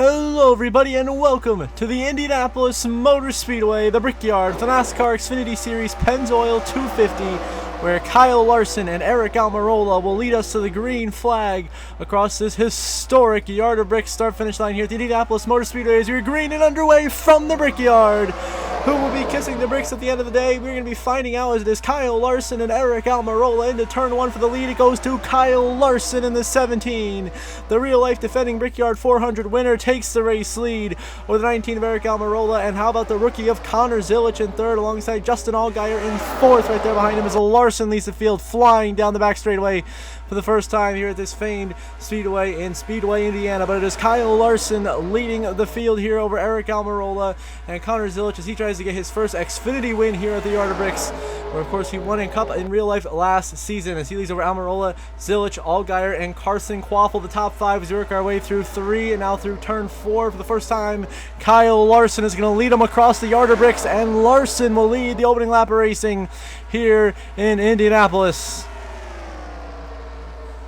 Hello everybody and welcome to the Indianapolis Motor Speedway, the Brickyard, the NASCAR Xfinity Series Pennzoil 250, where Kyle Larson and Eric Almirola will lead us to the green flag across this historic yard of bricks start-finish line here at the Indianapolis Motor Speedway as we're green and underway from the Brickyard. Who will be kissing the bricks at the end of the day? We're going to be finding out as it is Kyle Larson and Eric Almirola into turn 1 for the lead. It goes to Kyle Larson in the 17. The real-life defending Brickyard 400 winner takes the race lead over the 19 of Eric Almirola. And how about the rookie of Connor Zilich in third alongside Justin Allgaier in fourth? Right there behind him is Larson leads the field, flying down the back straightaway for the first time here at this famed speedway in Speedway, Indiana. But it is Kyle Larson leading the field here over Eric Almirola and Connor Zilich as he tries to get his first Xfinity win here at the Yard of Bricks, where of course he won in Cup in real life last season as he leads over Almirola, Zilich, Allgaier, and Carson Quaffle. The top 5 as we work our way through 3 and now through turn 4 for the first time. Kyle Larson is going to lead him across the Yard of Bricks, and Larson will lead the opening lap of racing here in Indianapolis.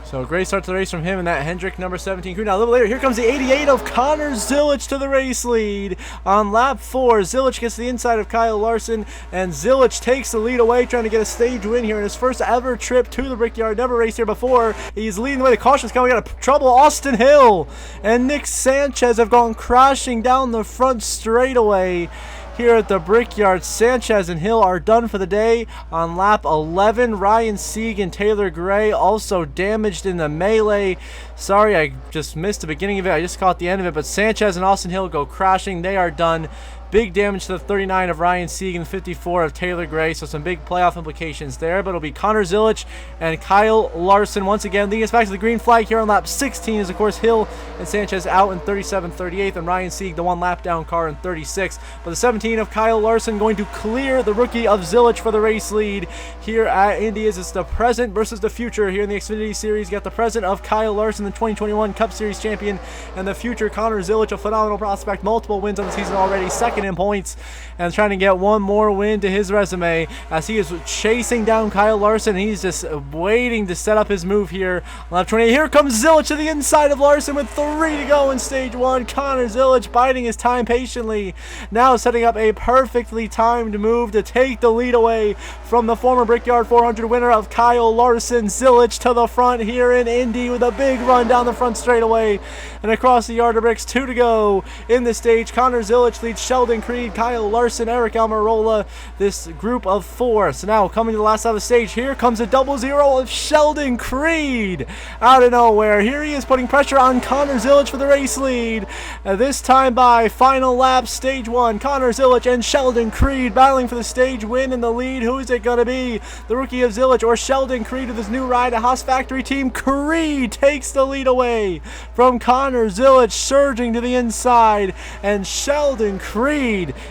So a great start to the race from him in that Hendrick number 17 crew. Now a little later, here comes the 88 of Connor Zilich to the race lead. On lap 4, Zilich gets the inside of Kyle Larson, and Zilich takes the lead away, trying to get a stage win here in his first ever trip to the Brickyard. Never raced here before. He's leading the way. The caution's coming out of trouble. Austin Hill and Nick Sanchez have gone crashing down the front straightaway here at the Brickyard. Sanchez and Hill are done for the day. On lap 11, Ryan Sieg and Taylor Gray also damaged in the melee. Sorry, I just missed the beginning of it. I just caught the end of it, but Sanchez and Austin Hill go crashing. They are done. Big damage to the 39 of Ryan Sieg and the 54 of Taylor Gray, so some big playoff implications there. But it'll be Connor Zilich and Kyle Larson once again leading us back to the green flag here on lap 16 as, of course, Hill and Sanchez out in 37th, 38th, and Ryan Sieg, the one lap down car, in 36th. But the 17 of Kyle Larson going to clear the rookie of Zilich for the race lead here at Indy. It's the present versus the future here in the Xfinity Series. You got the present of Kyle Larson, the 2021 Cup Series champion, and the future Connor Zilich, a phenomenal prospect, multiple wins on the season already, second in points, and trying to get one more win to his resume as he is chasing down Kyle Larson. He's just waiting to set up his move here. Lap 28, here comes Zilich to the inside of Larson with 3 to go in stage 1. Connor Zilich biding his time patiently, now setting up a perfectly timed move to take the lead away from the former Brickyard 400 winner of Kyle Larson. Zilich to the front here in Indy with a big run down the front straightaway and across the Yard of Bricks. 2 to go in the stage. Connor Zilich leads Sheldon Creed, Kyle Larson, Eric Almirola, this group of 4. So now coming to the last side of the stage, here comes a 0-0 of Sheldon Creed out of nowhere. Here he is putting pressure on Connor Zilich for the race lead. This time by final lap, stage 1, Connor Zilich and Sheldon Creed battling for the stage win in the lead. Who is it going to be? The rookie of Zilich or Sheldon Creed with his new ride at Haas Factory Team? Creed takes the lead away from Connor Zilich, surging to the inside, and Sheldon Creed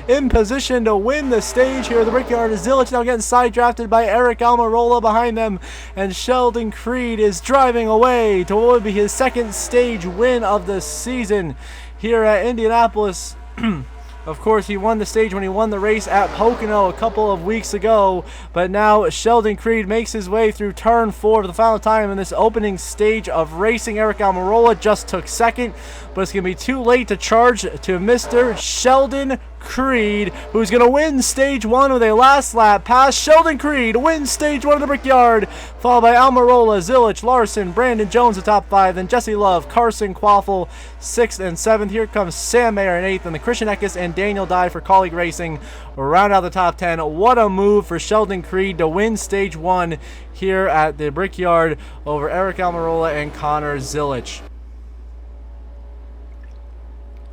in position to win the stage here. The Brickyard is Zilich now getting side drafted by Eric Almirola behind them, and Sheldon Creed is driving away to what would be his second stage win of the season here at Indianapolis. Of course, he won the stage when he won the race at Pocono a couple of weeks ago, but now Sheldon Creed makes his way through turn 4 for the final time in this opening stage of racing. Eric Almirola just took second, but it's going to be too late to charge to Mr. Sheldon Creed, who's going to win stage 1 with a last lap pass. Sheldon Creed wins stage 1 of the Brickyard, followed by Almirola, Zilich, Larson, Brandon Jones, the top 5, then Jesse Love, Carson Quaffle, 6th and 7th. Here comes Sam Mayer in 8th, and the Christian Eckes and Daniel Dye for Colleague Racing round out the top 10. What a move for Sheldon Creed to win stage 1 here at the Brickyard over Eric Almirola and Connor Zilich.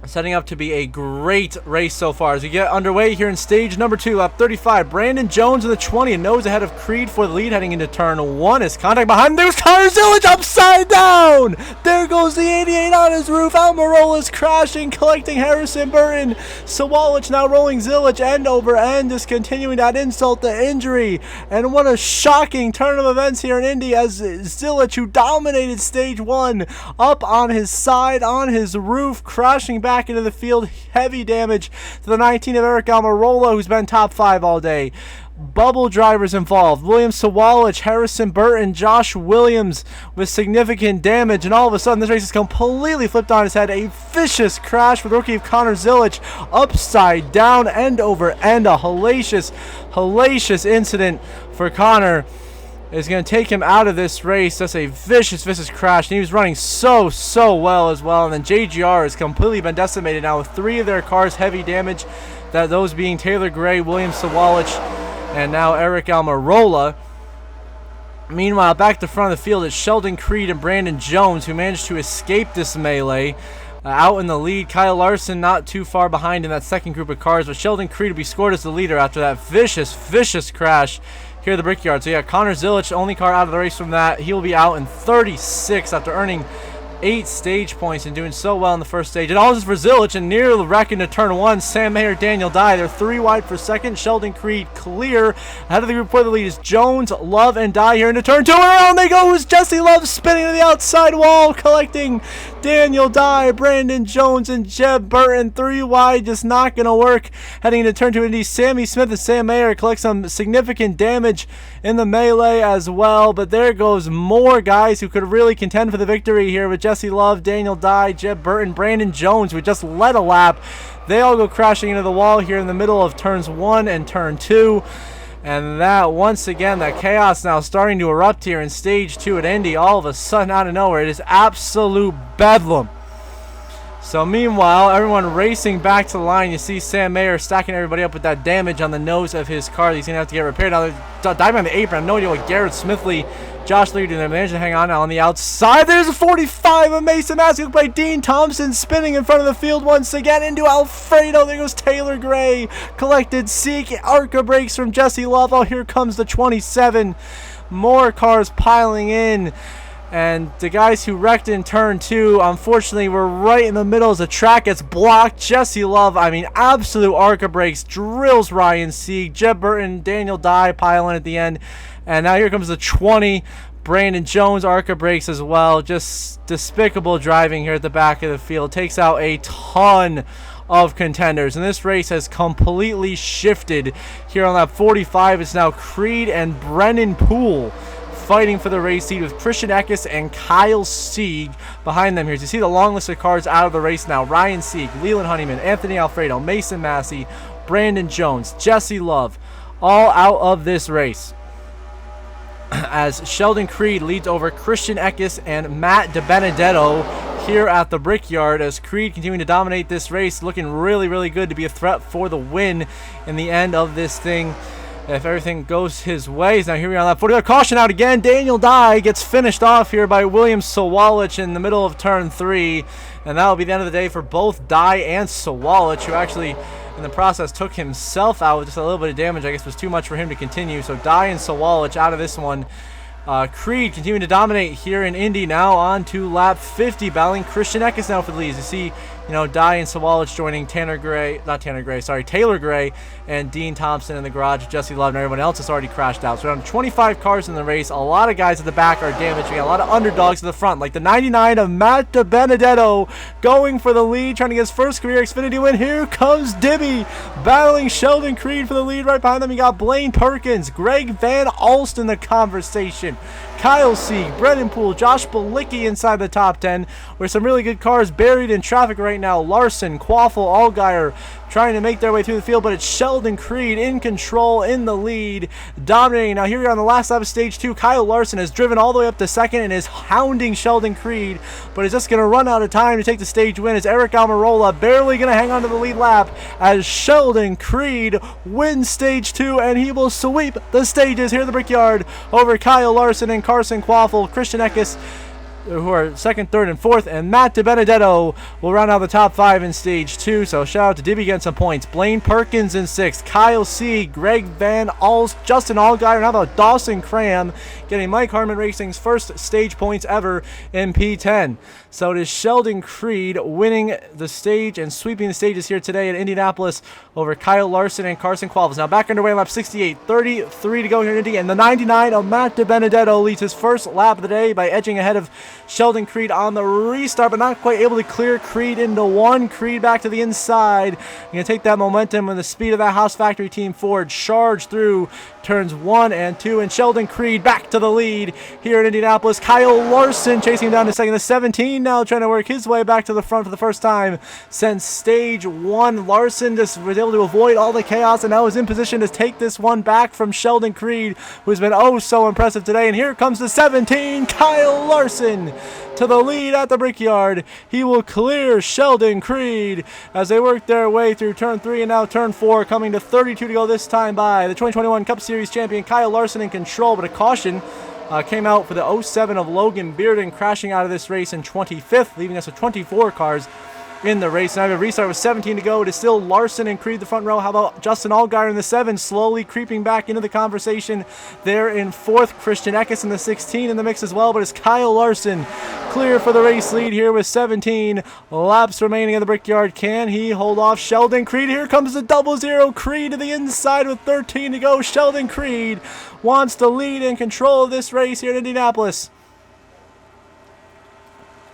Setting up to be a great race so far as we get underway here in stage number 2, lap 35. Brandon Jones in the 20 and nose ahead of Creed for the lead heading into turn 1. As contact behind him, there's Connor Zilich upside down. There goes the 88 on his roof. Almirola's crashing, collecting Harrison Burton. Sawalich now rolling Zilich end over end, just continuing that insult to injury. And what a shocking turn of events here in Indy as Zilich, who dominated stage 1, up on his side, on his roof, crashing back into the field. Heavy damage to the 19 of Eric Almirola, who's been top 5 all day. bubble drivers involved. William Sawalich, Harrison Burton, Josh Williams with significant damage. And all of a sudden, this race is completely flipped on its head. A vicious crash with rookie of Connor Zilic. Upside down, end over end. A hellacious incident for Connor. Is going to take him out of this race. That's a vicious crash. And he was running so well as well. And then JGR has completely been decimated now with 3 of their cars heavy damage. Those being Taylor Gray, William Sawalich, and now Eric Almirola. Meanwhile, back to front of the field, it's Sheldon Creed and Brandon Jones who managed to escape this melee. Out in the lead, Kyle Larson not too far behind in that second group of cars. But Sheldon Creed will be scored as the leader after that vicious crash here at the Brickyard. So yeah, Connor Zilic, only car out of the race from that. He will be out in 36 after earning 8 stage points and doing so well in the first stage. And all this is for Zilic and nearly wrecking to turn 1. Sam Mayer, Daniel Dye. They're 3 wide for second. Sheldon Creed clear. Ahead of the group for the lead is Jones, Love, and Dye here into turn 2. And around they go. Who's Jesse Love spinning to the outside wall, collecting Daniel Dye, Brandon Jones, and Jeb Burton. 3 wide, just not going to work. Heading into turn 2 Indy, Sammy Smith and Sam Mayer collect some significant damage in the melee as well. But there goes more guys who could really contend for the victory here with Jesse Love, Daniel Dye, Jeb Burton, Brandon Jones, who just led a lap. They all go crashing into the wall here in the middle of turns 1 and turn 2. And that, once again, that chaos now starting to erupt here in stage 2 at Indy. All of a sudden, out of nowhere, it is absolute bedlam. So meanwhile, everyone racing back to the line. You see Sam Mayer stacking everybody up with that damage on the nose of his car. He's going to have to get repaired. Now they're diving on the apron. I have no idea what Garrett Smithley, Josh Lee doing. They managed to hang on now on the outside. There's a 45 of Mason Massey by Dean Thompson spinning in front of the field once again into Alfredo. There goes Taylor Gray. Collected Seek. Arca brakes from Jesse Love. Oh, here comes the 27. More cars piling in. And the guys who wrecked in turn 2, unfortunately, were right in the middle as the track gets blocked. Jesse Love, I mean, absolute Arca brakes, drills Ryan Sieg. Jeb Burton, Daniel Dye pile in at the end. And now here comes the 20. Brandon Jones, Arca brakes as well. Just despicable driving here at the back of the field. Takes out a ton of contenders. And this race has completely shifted here on lap 45. It's now Creed and Brennan Poole fighting for the race lead with Christian Eckes and Kyle Sieg behind them here. So you see the long list of cars out of the race now. Ryan Sieg, Leland Honeyman, Anthony Alfredo, Mason Massey, Brandon Jones, Jesse Love, all out of this race. As Sheldon Creed leads over Christian Eckes and Matt DiBenedetto here at the Brickyard, as Creed continuing to dominate this race, looking really good to be a threat for the win in the end of this thing if everything goes his way. Now here we are on lap 40. Caution out again. Daniel Dye gets finished off here by William Sawalich in the middle of turn 3. And that will be the end of the day for both Dye and Sawalich, who actually in the process took himself out with just a little bit of damage. I guess was too much for him to continue. So Dye and Sawalich out of this one. Creed continuing to dominate here in Indy. Now on to lap 50, battling Christian Eckes now for the lead. You see, Dye and Sawalich joining Taylor Gray and Dean Thompson in the garage. Jesse Love and everyone else has already crashed out. So we're on 25 cars in the race. A lot of guys at the back are damaged. We got a lot of underdogs at the front, like the 99 of Matt DiBenedetto going for the lead, trying to get his first career Xfinity win. Here comes Dibby battling Sheldon Creed for the lead. Right behind them, you got Blaine Perkins, Greg Van Alst in the conversation. Kyle Sieg, Brennan Poole, Josh Balicki inside the top 10, with some really good cars buried in traffic right now. Larson, Quaffle, Allgaier trying to make their way through the field, but it's Sheldon Creed in control in the lead, dominating. Now here we are on the last lap of stage 2. Kyle Larson has driven all the way up to second and is hounding Sheldon Creed, but is just going to run out of time to take the stage win. As Eric Almirola barely going to hang on to the lead lap as Sheldon Creed wins stage 2, and he will sweep the stages here at the Brickyard over Kyle Larson and Carson Quaffle, Christian Eckes, who are second, third, and fourth, and Matt DiBenedetto will round out the top 5 in stage 2. So shout out to Dibby getting some points. Blaine Perkins in 6th, Kyle Sieg, Greg Van Alst, Justin Allgaier, and how about Dawson Cram getting Mike Harmon Racing's first stage points ever in P10. So it is Sheldon Creed winning the stage and sweeping the stages here today in Indianapolis over Kyle Larson and Carson Quaffle. Now back underway on lap 68, 33 to go here in Indy, and the 99 of Matt DiBenedetto leads his first lap of the day by edging ahead of Sheldon Creed on the restart, but not quite able to clear Creed into one. Creed back to the inside. Going to take that momentum and the speed of that Haas Factory Team Ford. Charge through turns 1 and 2, and Sheldon Creed back to the lead here in Indianapolis. Kyle Larson chasing him down to second. The 17 now trying to work his way back to the front for the first time since stage 1. Larson just was able to avoid all the chaos and now is in position to take this one back from Sheldon Creed, who's been oh so impressive today. And here comes the 17, Kyle Larson, to the lead at the Brickyard. He will clear Sheldon Creed as they work their way through turn 3 and now turn 4, coming to 32 to go this time by the 2021 Cup Series champion Kyle Larson in control, but a caution came out for the 07 of Logan Bearden, crashing out of this race in 25th, leaving us with 24 cars in the race. Now we have a restart with 17 to go. It is still Larson and Creed the front row. How about Justin Allgaier in the 7, slowly creeping back into the conversation there in 4th. Christian Eckes in the 16 in the mix as well, but it's Kyle Larson clear for the race lead here with 17 laps remaining at the Brickyard. Can he hold off Sheldon Creed? Here comes the 00 Creed to the inside with 13 to go. Sheldon Creed wants to lead and control of this race here in Indianapolis.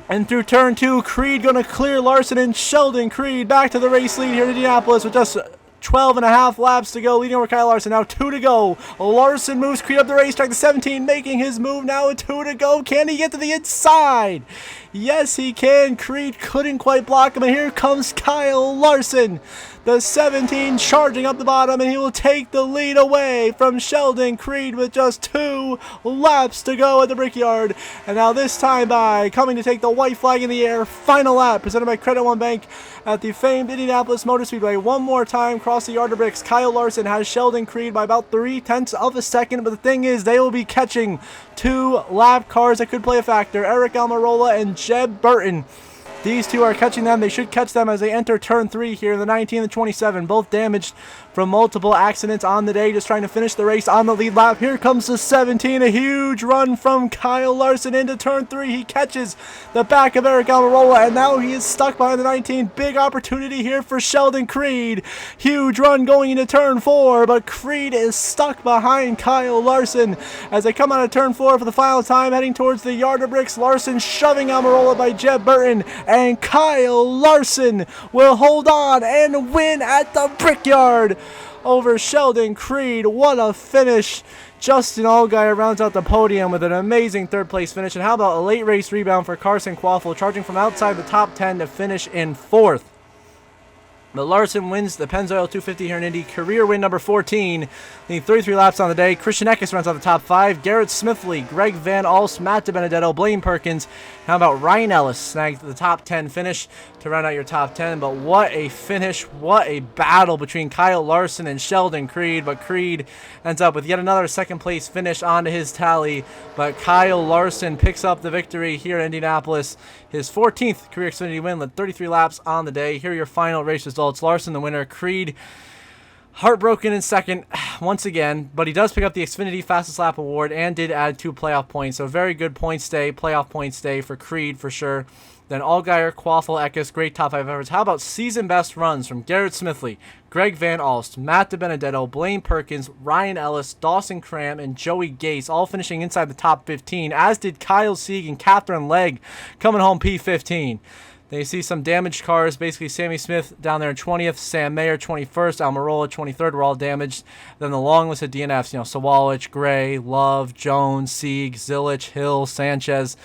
And through turn 2, Creed going to clear Larson, and Sheldon Creed back to the race lead here in Indianapolis with just 12 and a half laps to go, leading over Kyle Larson. Now 2 to go. Larson moves Creed up the racetrack to 17, making his move now with 2 to go. Can he get to the inside? Yes, he can. Creed couldn't quite block him, and here comes Kyle Larson, the 17, charging up the bottom, and he will take the lead away from Sheldon Creed with just 2 laps to go at the Brickyard. And now this time by coming to take the white flag in the air, final lap presented by Credit One Bank at the famed Indianapolis Motor Speedway. One more time across the yard of bricks. Kyle Larson has Sheldon Creed by about 0.3 of a second, but the thing is they will be catching 2 lap cars that could play a factor. Eric Almirola and Jeb Burton. These two are catching them. They should catch them as they enter turn 3 here. The 19 and the 27, both damaged from multiple accidents on the day, just trying to finish the race on the lead lap. Here comes the 17, a huge run from Kyle Larson into turn 3. He catches the back of Eric Almirola, and now he is stuck behind the 19. Big opportunity here for Sheldon Creed. Huge run going into turn 4, but Creed is stuck behind Kyle Larson as they come out of turn 4 for the final time, heading towards the yard of bricks. Larson shoving Almirola by Jeb Burton, and Kyle Larson will hold on and win at the Brickyard over Sheldon Creed. What a finish. Justin Allgaier rounds out the podium with an amazing 3rd place finish. And how about a late race rebound for Carson Quaffle, charging from outside the top 10 to finish in 4th. But Larson wins the Pennzoil 250 here in Indy, career win number 14, leading 33 laps on the day. Christian Eckes runs out the top 5. Garrett Smithley, Greg Van Alst, Matt DiBenedetto, Blaine Perkins. How about Ryan Ellis snagged the top 10 finish to round out your top 10. But what a finish, what a battle between Kyle Larson and Sheldon Creed. But Creed ends up with yet another 2nd place finish onto his tally. But Kyle Larson picks up the victory here in Indianapolis. His 14th career Xfinity win, led 33 laps on the day. Here are your final race results. Larson the winner. Creed heartbroken in 2nd once again, but he does pick up the Xfinity fastest lap award and did add 2 playoff points. So very good points day, playoff points day for Creed for sure. Then Allgaier, Quaffle, Eckes, great top 5 efforts. How about season best runs from Garrett Smithley, Greg Van Alst, Matt DiBenedetto, Blaine Perkins, Ryan Ellis, Dawson Cram, and Joey Gase, all finishing inside the top 15, as did Kyle Sieg and Catherine Legg coming home P15. Then you see some damaged cars, basically Sammy Smith down there in 20th, Sam Mayer 21st, Almirola 23rd were all damaged. Then the long list of DNFs, Sawalich, Gray, Love, Jones, Sieg, Zilich, Hill, Sanchez.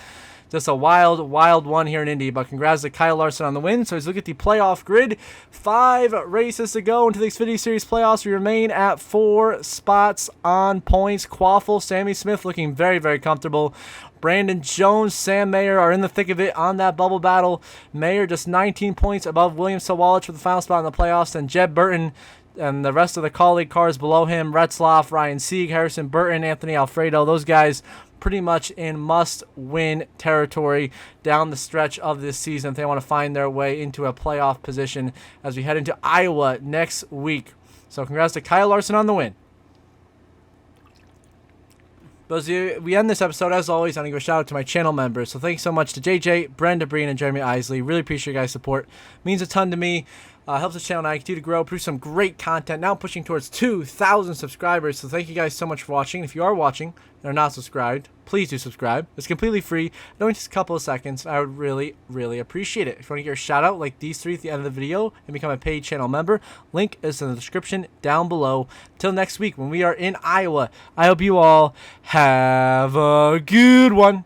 Just a wild, wild one here in Indy, but congrats to Kyle Larson on the win. So as we look at the playoff grid, 5 races to go into the Xfinity Series playoffs. We remain at 4 spots on points. Quaffle, Sammy Smith looking very, very comfortable. Brandon Jones, Sam Mayer are in the thick of it on that bubble battle. Mayer just 19 points above William Sawalich for the final spot in the playoffs. And Jeb Burton and the rest of the colleague cars below him, Retzloff, Ryan Sieg, Harrison Burton, Anthony Alfredo, those guys pretty much in must-win territory down the stretch of this season if they want to find their way into a playoff position as we head into Iowa next week. So congrats to Kyle Larson on the win. But as we end this episode, as always, I'm going to give a shout out to my channel members. So thanks so much to JJ, Brenda Breen, and Jeremy Isley. Really appreciate your guys' support. It means a ton to me. Helps the channel and I continue to grow, produce some great content. Now pushing towards 2,000 subscribers. So thank you guys so much for watching. If you are watching and are not subscribed, please do subscribe. It's completely free. It only takes a couple of seconds. I would really, really appreciate it. If you want to get a shout out like these three at the end of the video and become a paid channel member, link is in the description down below. Until next week when we are in Iowa, I hope you all have a good one.